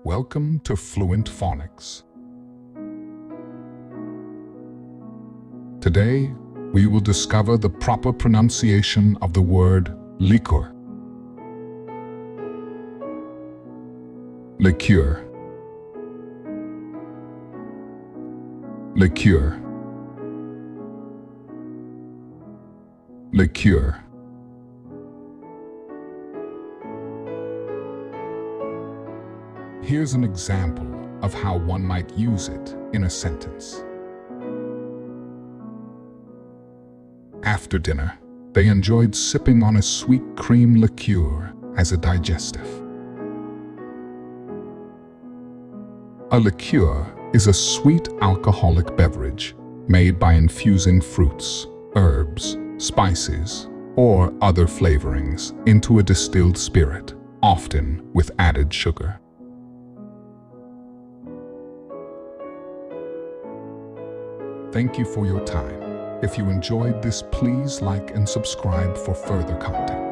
Welcome to Fluent Phonics. Today, we will discover the proper pronunciation of the word liqueur. Liqueur. Liqueur. Liqueur. Here's an example of how one might use it in a sentence. After dinner, they enjoyed sipping on a sweet cream liqueur as a digestive. A liqueur is a sweet alcoholic beverage made by infusing fruits, herbs, spices, or other flavorings into a distilled spirit, often with added sugar. Thank you for your time. If you enjoyed this, please like and subscribe for further content.